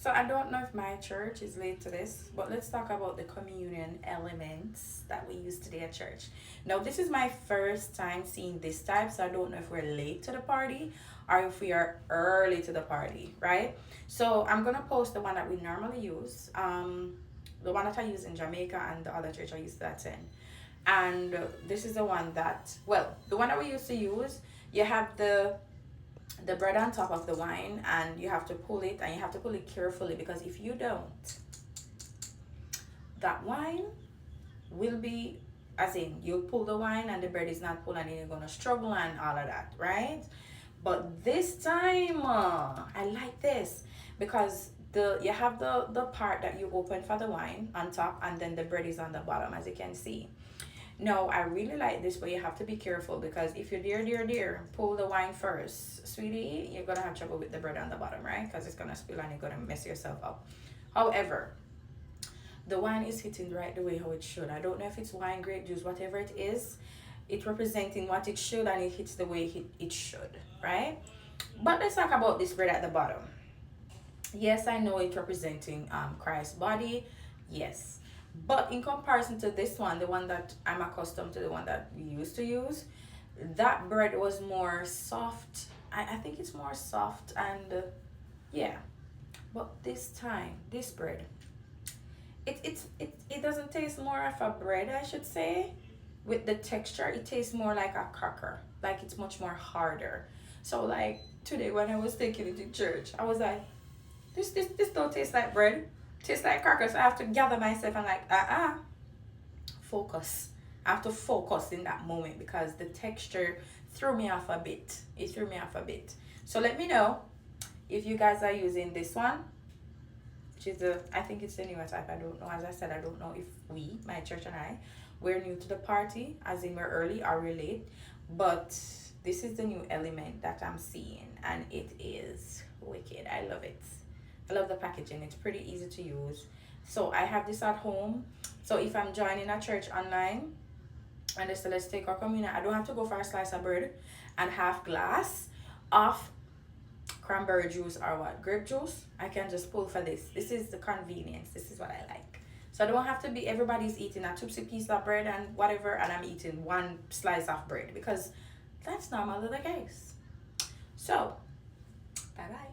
So I don't know if my church is late to this, but let's talk about the communion elements that we use today at church. Now, this is my first time seeing this type, so I don't know if we're late to the party or if we are early to the party, right? So I'm gonna post the one that we normally use, the one that I use in Jamaica, and the other church I use that in. And this is the one that, well, the one that we used to use. You have the bread on top of the wine, and you have to pull it, and you have to pull it carefully, because if you don't, that wine will be, as in, you'll pull the wine and the bread is not pulled, and then you're gonna struggle and all of that, right? But this time, I like this because the you have the part that you open for the wine on top, and then the bread is on the bottom, as you can see. No, I really like this, but you have to be careful, because if you dear, pull the wine first, sweetie, you're gonna have trouble with the bread on the bottom, right? Because it's gonna spill and you're gonna mess yourself up. However, the wine is hitting right the way how it should. I don't know if it's wine, grape juice, whatever it is. It's representing what it should, and it hits the way it should, right? But let's talk about this bread at the bottom. Yes, I know it's representing Christ's body. Yes. But in comparison to this one, the one that I'm accustomed to, the one that we used to use, that bread was more soft. I think it's more soft, and yeah. But this time, this bread, it doesn't taste more of a bread, I should say. With the texture, it tastes more like a cracker. Like it's much more harder. So like today when I was taking it to church, I was like, this don't taste like bread. Tastes like crackers. So I have to gather myself and like, focus. I have to focus in that moment, because the texture threw me off a bit. It threw me off a bit. So let me know if you guys are using this one, which is I think it's the newer type. I don't know. As I said, I don't know if my church and I, we're new to the party, as in we're early or we're late. But this is the new element that I'm seeing, and it is wicked. I love it. I love the packaging. It's pretty easy to use. So I have this at home. So if I'm joining a church online and they say let's take our communion, I don't have to go for a slice of bread and half glass of cranberry juice or what, grape juice. I can just pull for this. This is the convenience. This is what I like. So I don't have to be, everybody's eating a tootsie piece of bread and whatever, and I'm eating one slice of bread, because that's normally the case. So bye bye.